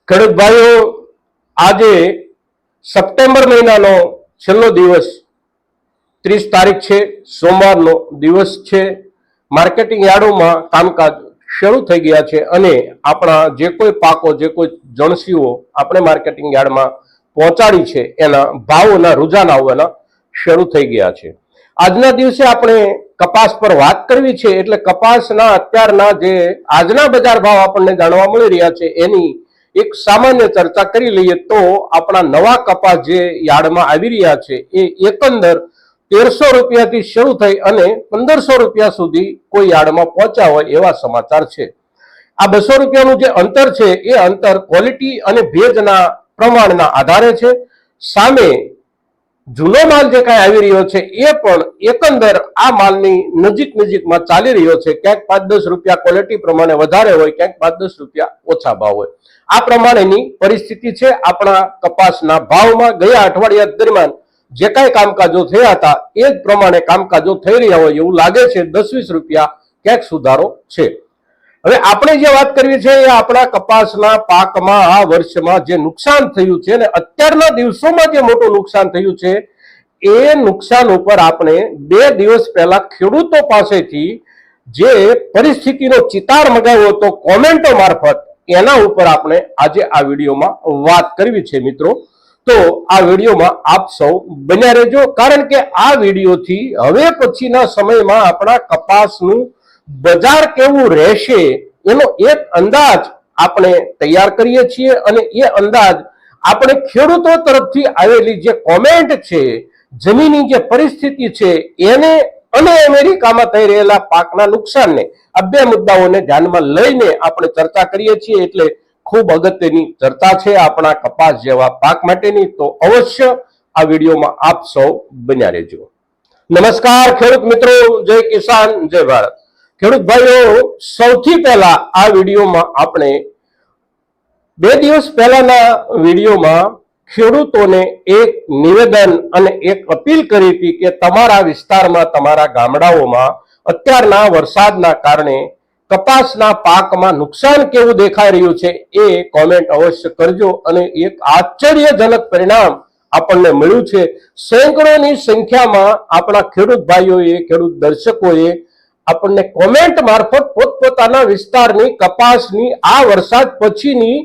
ખેડૂત ભાઈઓ, આજે સપ્ટેમ્બર મહિનાનો છેલ્લો દિવસ 30 તારીખ છે, સોમવારનો દિવસ છે। માર્કેટિંગ યાર્ડોમાં કામકાજ શરૂ થઈ ગયા છે અને આપણા જે કોઈ પાકો, જે કોઈ જણસીઓ આપણે માર્કેટિંગ યાર્ડમાં પહોંચાડી છે એના ભાવોના રૂઝાન આવવાના શરૂ થઈ ગયા છે। આજના દિવસે આપણે કપાસ પર વાત કરવી છે, એટલે કપાસના અત્યારના જે આજના બજાર ભાવ આપણને જાણવા મળી રહ્યા છે એની એક સામાન્ય ચર્ચા કરી લઈએ તો આપણા નવા કપાસ જે યાર્ડમાં આવી રહ્યા છે એ એકંદર 1300 રૂપિયાથી શરૂ થઈ અને 1500 રૂપિયા સુધી કોઈ યાર્ડમાં પહોંચ્યા હોય એવા સમાચાર છે। આ 200 રૂપિયાનું જે અંતર છે એ અંતર ક્વોલિટી અને ભેજના પ્રમાણના આધારે છે। સામે જૂનો માલ જે કાંઈ આવી રહ્યો છે એ પણ એકંદર આ માલની નજીકમાં ચાલી રહ્યો છે। ક્યાંક 5-10 રૂપિયા ક્વોલિટી પ્રમાણે વધારે હોય, ક્યાંક 5-10 રૂપિયા ઓછા ભાવ હોય, આ પ્રમાણેની પરિસ્થિતિ છે આપણા કપાસના ભાવમાં। ગયા અઠવાડિયા દરમિયાન જે કાંઈ કામકાજો થયા હતા એ જ પ્રમાણે કામકાજો થઈ રહ્યા હોય એવું લાગે છે। 10-20 રૂપિયા ક્યાંક સુધારો છે। હવે આપણે જે વાત કરવી છે એ આપણા કપાસના પાકમાં આ વર્ષમાં જે નુકસાન થયું છે અને અત્યારના દિવસોમાં જે મોટું નુકસાન થયું છે એ નુકસાન ઉપર આપણે 2 દિવસ પહેલા ખેડૂતો પાસેથી જે પરિસ્થિતિનો ચિતાર મગાવ્યો હતો કોમેન્ટો મારફત, એના ઉપર આપણે આજે આ વિડીયોમાં વાત કરવી છે મિત્રો। તો આ વિડીયોમાં આપ સૌ બન્યા રહેજો, કારણ કે આ વિડીયોથી હવે પછીના સમયમાં આપણા કપાસનું બજાર કેવું રહેશે એનો એક અંદાજ આપણે તૈયાર કરીએ છીએ અને એ અંદાજ આપણે ખેડૂતો તરફથી આવેલી જે કોમેન્ટ છે, જમીનની જે પરિસ્થિતિ છે એને અને અમેરિકામાં થઈ રહેલા પાકના નુકસાનને, આ 2 મુદ્દાઓને ધ્યાનમાં લઈને આપણે ચર્ચા કરીએ છીએ। એટલે ખૂબ અગત્યની ચર્ચા છે આપણા કપાસ જેવા પાક માટેની, તો અવશ્ય આ વિડીયોમાં આપ સૌ બન્યા રહેજો। નમસ્કાર ખેડૂત મિત્રો, જય કિસાન, જય ભારત। ખેડૂત ભાઈઓ, સૌથી પહેલા આ વિડીયોમાં આપણે 2 દિવસ પહેલાના વિડીયોમાં ખેડૂતોને એક નિવેદન અને એક અપીલ કરી હતી કે તમારા વિસ્તારમાં, તમારા ગામડાઓમાં અત્યારના વરસાદના કારણે કપાસના પાકમાં નુકસાન કેવું દેખાઈ રહ્યું છે એ કોમેન્ટ અવશ્ય કરજો। અને એક આશ્ચર્યજનક પરિણામ આપણને મળ્યું છે। સેંકડોની સંખ્યામાં આપણા ખેડૂત ભાઈઓએ, ખેડૂત દર્શકોએ આપણને કોમેન્ટ મારફત પોતપોતાના વિસ્તારની કપાસની આ વરસાદ પછીની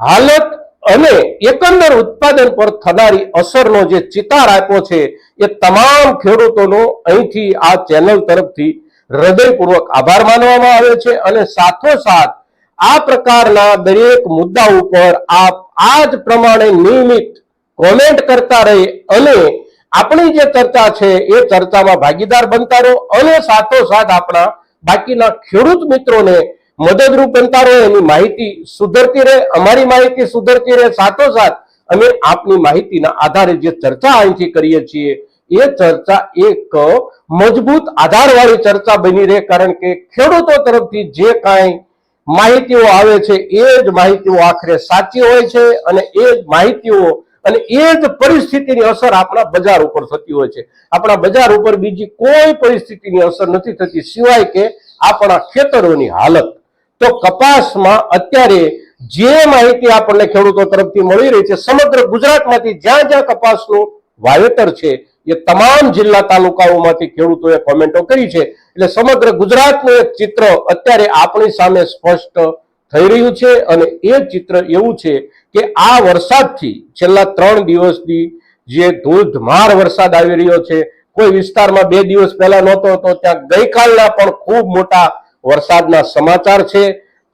હાલત અને એકંદર ઉત્પાદન પર થનારી અસરનો જે ચિતાર આપ્યો છે એ તમામ ખેડૂતોનો અહીંથી આ ચેનલ તરફથી હૃદયપૂર્વક આભાર માનવામાં આવે છે। અને સાથોસાથ આ પ્રકારના દરેક મુદ્દા ઉપર આપ આ જ પ્રમાણે નિયમિત કોમેન્ટ કરતા રહી અને આપણી જે ચર્ચા છે એ ચર્ચામાં ભાગીદાર બનતા રહો અને સાથોસાથ આપણા બાકીના ખેડૂત મિત્રોને મદદરૂપ બનતા રહો। એની માહિતી સુધરતી રહે, અમારી માહિતી સુધરતી રહે, સાથોસાથ અમે આપની માહિતીના આધારે જે ચર્ચા અહીંથી કરીએ છીએ એ ચર્ચા એક મજબૂત આધારવાળી ચર્ચા બની રહે, કારણ કે ખેડૂતો તરફથી જે કાંઈ માહિતીઓ આવે છે એ જ માહિતીઓ આખરે સાચી હોય છે અને એ જ માહિતીઓ અને એ જ પરિસ્થિતિની અસર આપણા બજાર ઉપર થતી હોય છે। આપણા બજાર ઉપર બીજી કોઈ પરિસ્થિતિની અસર નથી થતી સિવાય કે આપણા ખેતરોની હાલત। તો કપાસમાં અત્યારે જે માહિતી આપણને ખેડૂતો તરફથી મળી રહી છે, સમગ્ર ગુજરાતમાંથી જ્યાં જ્યાં કપાસનું વાવેતર છે એ તમામ જિલ્લા તાલુકાઓમાંથી ખેડૂતોએ કોમેન્ટો કરી છે। એટલે સમગ્ર ગુજરાતનું એક ચિત્ર અત્યારે આપણી સામે સ્પષ્ટ થઈ રહ્યું છે અને એ ચિત્ર એવું છે કે આ વરસાદથી છેલ્લા 3 દિવસથી જે ધોધમાર વરસાદ આવી રહ્યો છે, કોઈ વિસ્તારમાં 2 દિવસ પહેલા નહોતો તો ત્યાં ગઈકાલના પણ ખૂબ મોટા વરસાદના સમાચાર છે।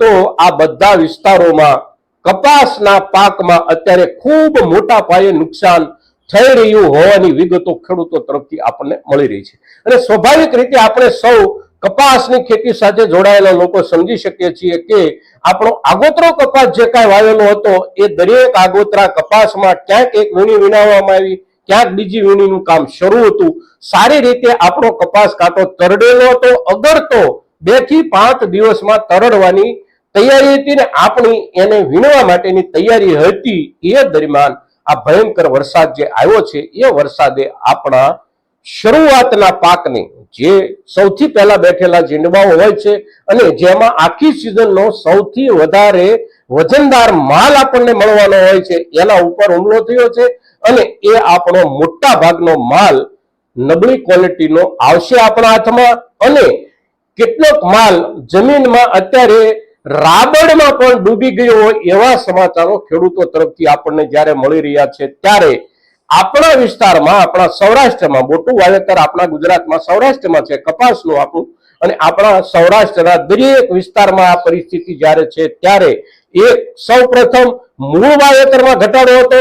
તો આ બધા વિસ્તારોમાં કપાસના પાકમાં અત્યારે ખૂબ મોટા પાયે નુકસાન થઈ રહ્યું હોવાની વિગતો ખેડૂતો તરફથી આપણને મળી રહી છે। અને સ્વાભાવિક રીતે આપણે સૌ કપાસની ખેતી સાથે જોડાયેલા લોકો સમજી શકીએ છીએ કે આપણો આગોતરો કપાસ જે કાંઈ વાવેલો હતો એ દરેક આગોતરા કપાસમાં ક્યાંક એક વીણી વીણાવવામાં આવી, ક્યાંક બીજી વીણીનું કામ શરૂ હતું। સારી રીતે આપણો કપાસ કાંટો તરડેલો હતો, અગર તો 2 થી 5 દિવસમાં તરડવાની તૈયારી હતી ને આપણી એને વીણવા માટેની તૈયારી હતી। એ દરમિયાન આ ભયંકર વરસાદ જે આવ્યો છે એ વરસાદે આપણા શરૂઆતના પાકને, જે સૌથી પહેલા બેઠેલા ઝીંડવાઓ હોય છે અને જેમાં આખી સિઝનનો સૌથી વધારે વજનદાર માલ આપણને મળવાનો હોય છે એના ઉપર હુમલો થયો છે અને એ આપણો મોટા ભાગનો માલ નબળી ક્વોલિટીનો આવશે આપણા હાથમાં અને કેટલોક માલ જમીનમાં અત્યારે રાબડમાં પણ ડૂબી ગયો હોય એવા સમાચારો ખેડૂતો તરફથી આપણને જ્યારે મળી રહ્યા છે ત્યારે આપણા વિસ્તારમાં આપણા સૌરાષ્ટ્રમાં મોટું વાવેતર આપણા ગુજરાતમાં સૌરાષ્ટ્રમાં છે કપાસનું આપણું અને આપણા સૌરાષ્ટ્રના દરેક વિસ્તારમાં આ પરિસ્થિતિ જ્યારે છે ત્યારે એક સૌ પ્રથમ મૂળ વાવેતરમાં ઘટાડો હતો,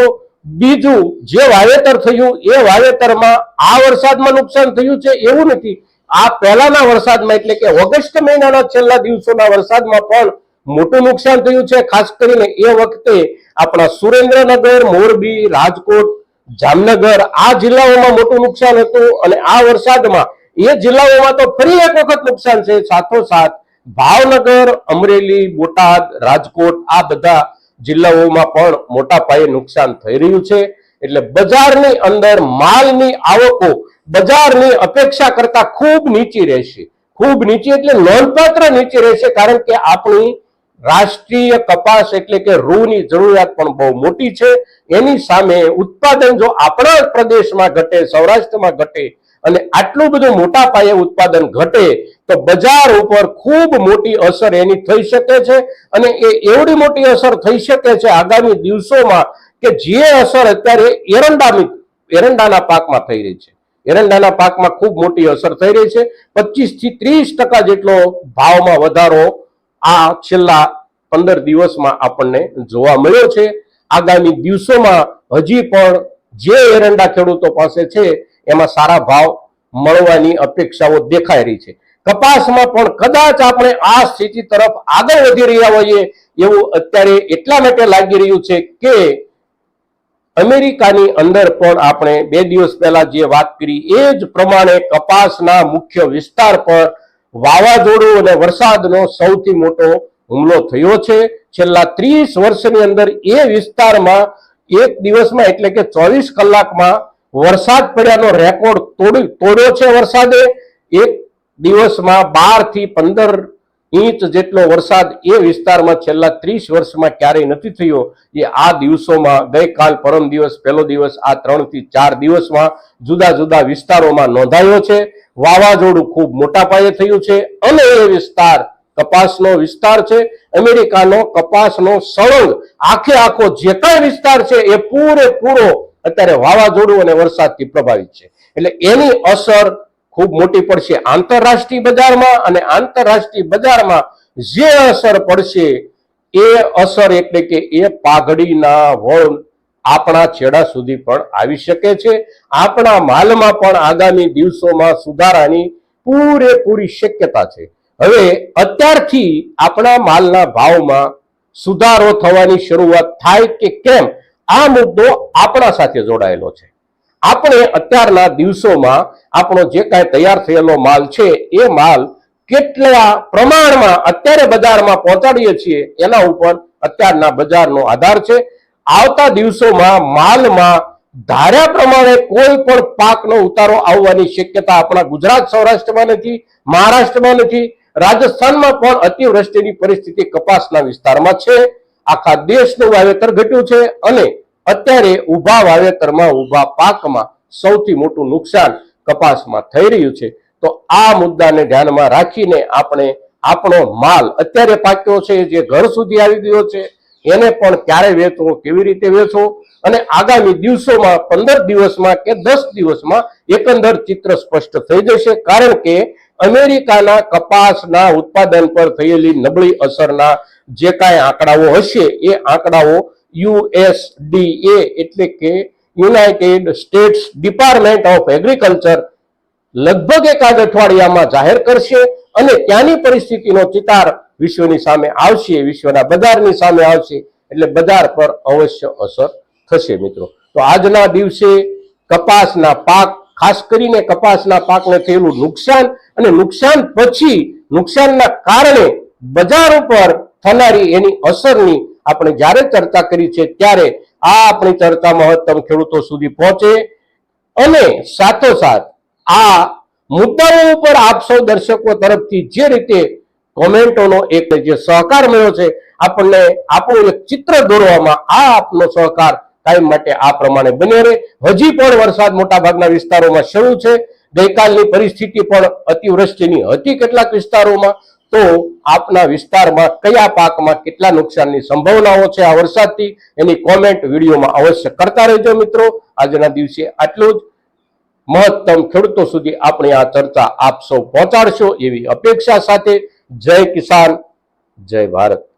બીજું જે વાવેતર થયું એ વાવેતરમાં આ વરસાદમાં નુકસાન થયું છે એવું નથી, આ પહેલાના વરસાદમાં એટલે કે ઓગસ્ટ મહિનાના છેલ્લા દિવસોના વરસાદમાં પણ મોટું નુકસાન થયું છે. ખાસ કરીને એ વખતે આપણા સુરેન્દ્રનગર, મોરબી, રાજકોટ, જામનગર આ જિલ્લાઓમાં મોટું નુકસાન હતું અને આ વરસાદમાં એ જિલ્લાઓમાં તો ફરી એક વખત નુકસાન છે. સાથોસાથ ભાવનગર, અમરેલી, બોટાદ, રાજકોટ આ બધા જિલ્લાઓમાં પણ મોટા પાયે નુકસાન થઈ રહ્યું છે. એટલે બજારની અંદર માલની આવકો બજારની અપેક્ષા કરતા ખૂબ નીચી રહેશે, ખૂબ નીચી એટલે નોંધપાત્ર નીચી રહેશે, કારણ કે આપણી રાષ્ટ્રીય કપાસ એટલે કે રૂની જરૂરિયાત પણ બહુ મોટી છે. એની સામે ઉત્પાદન જો આપણા પ્રદેશમાં ઘટે, સૌરાષ્ટ્રમાં ઘટે અને આટલું બધું મોટા પાયે ઉત્પાદન ઘટે તો બજાર ઉપર ખૂબ મોટી અસર એની થઈ શકે છે અને એ એવડી મોટી અસર થઈ શકે છે આગામી દિવસોમાં કે જે અસર અત્યારે એરંડાના પાકમાં થઈ રહી છે. એરંડાના પાકમાં ખૂબ મોટી અસર થઈ રહી છે. 25 થી 30% જેટલો ભાવમાં વધારો આ છેલ્લા 15 દિવસમાં આપણને જોવા મળ્યો છે. આગામી દિવસોમાં હજી પણ જે એરંડા ખેડૂતો પાસે છે એમાં સારા ભાવ મળવાની અપેક્ષાઓ દેખાઈ રહી છે. કપાસમાં પણ કદાચ આપણે આ સ્થિતિ તરફ આગળ વધી રહ્યા હોઈએ એવું અત્યારે એટલા માટે લાગી રહ્યું છે કે અમેરિકાની અંદર પણ આપણે 2 દિવસ પહેલા જે વાત કરી એ જ પ્રમાણે કપાસના મુખ્ય વિસ્તાર પર વાવાઝોડું અને વરસાદનો સૌથી મોટો હુમલો થયો છે. છેલ્લા 30 વર્ષની અંદર એ વિસ્તારમાં એક દિવસમાં એટલે કે 24 કલાકમાં વરસાદ પડ્યાનો રેકોર્ડ તોડ્યો છે. વરસાદે એક દિવસમાં 12 થી 15 ઇંચ જેટલો વરસાદ એ વિસ્તારમાં છેલ્લા 30 વર્ષમાં ક્યારેય નથી થયો. એ આ દિવસોમાં ગઈકાલ, પરમ દિવસ, પહેલો દિવસ આ 3 થી 4 દિવસમાં જુદા જુદા વિસ્તારોમાં નોંધાયો છે. વાવાઝોડું ખૂબ મોટા પાયે થયું છે અને એ વિસ્તાર કપાસનો વિસ્તાર છે. અમેરિકાનો કપાસનો સળંગ આખો જે કઈ વિસ્તાર છે એ પૂરેપૂરો અત્યારે વાવાઝોડું અને વરસાદથી પ્રભાવિત છે. એટલે એની અસર ખૂબ મોટી પડશે આંતરરાષ્ટ્રીય બજારમાં અને આંતરરાષ્ટ્રીય બજારમાં જે અસર પડશે એ અસર એટલે કે એ પાઘડીના વળ આપણા છેડા સુધી પણ આવી શકે છે. આપણા માલમાં પણ આગામી દિવસોમાં સુધારાની પૂરેપૂરી શક્યતા છે. હવે અત્યારથી આપણા માલના ભાવમાં સુધારો થવાની શરૂઆત થાય કે કેમ આ મુદ્દો આપણા સાથે જોડાયેલો છે. આપણે અત્યારના દિવસોમાં આપણો જે કાંઈ તૈયાર થયેલો માલ છે એ માલ કેટલા પ્રમાણમાં અત્યારે બજારમાં પહોંચાડીએ છીએ એના ઉપર અત્યારના બજારનો આધાર છે. આવતા દિવસોમાં માલમાં ધાર્યા પ્રમાણે કોઈ પણ પાકનો ઉતારો આવવાની શક્યતા આપણા ગુજરાત સૌરાષ્ટ્રમાં નથી, મહારાષ્ટ્રમાં નથી, રાજસ્થાનમાં પણ અતિવૃષ્ટિની પરિસ્થિતિ કપાસના વિસ્તારમાં છે. આખા દેશનું વાવેતર ઘટ્યું છે અને અત્યારે ઊભા વાવેતરમાં ઊભા પાકમાં સૌથી મોટું નુકસાન કપાસમાં થઈ રહ્યું છે. તો આ મુદ્દાને ધ્યાનમાં રાખીને આપણે આપણો માલ અત્યારે પાક્યો છે જે ઘર સુધી આવી ગયો છે એને પણ ક્યારે વેચવો, કેવી રીતે વેચવો અને આગામી દિવસોમાં 15 દિવસમાં કે 10 દિવસમાં એકંદર ચિત્ર સ્પષ્ટ થઈ જશે. કારણ કે અમેરિકાના કપાસના ઉત્પાદન પર થયેલી નબળી અસરના જે કાંઈ આંકડાઓ હશે એ આંકડાઓ USDA એટલે કે United states department of agriculture લગભગ એકાદ અઠવાડિયામાં જાહેર કરશે અને ત્યાંની પરિસ્થિતિનો ચિતાર વિશ્વની સામે આવશે, વિશ્વના બજારની સામે આવશે એટલે બજાર પર અવશ્ય અસર થશે. મિત્રો, તો આજના દિવસે કપાસના પાક, ખાસ કરીને કપાસના પાકને થયેલું નુકસાન અને નુકસાન પછી નુકસાનના કારણે બજાર ઉપર થનારી એની અસરની આપણે જ્યારે ચર્ચા કરી છે ત્યારે આ આપણી ચર્ચા મહત્તમ ખેડૂતો સુધી પહોંચે અને સાથોસાથ આ મુદ્દાઓ ઉપર આપ સૌ દર્શકો તરફથી જે રીતે કોમેન્ટોનો એક જે સહકાર મળ્યો છે, આપણને આપણું એક ચિત્ર દોરવામાં આ આપનો સહકાર કાયમ માટે આ પ્રમાણે બને રહે. હજી પણ વરસાદ મોટાભાગના વિસ્તારોમાં શરૂ છે. ગઈકાલની પરિસ્થિતિ પણ અતિવૃષ્ટિની હતી કેટલાક વિસ્તારોમાં. તો આપના વિસ્તારમાં કયા પાકમાં કેટલા નુકસાનની સંભાવનાઓ છે આ વરસાદથી, એની કોમેન્ટ વિડીયોમાં અવશ્ય કરતા રહેજો મિત્રો. આજના દિવસે આટલું જ. મહત્તમ ખેડૂતો સુધી આપણે આ ચર્ચા આપ સૌ પહોંચાડશો એવી અપેક્ષા સાથે જય કિસાન, જય ભારત.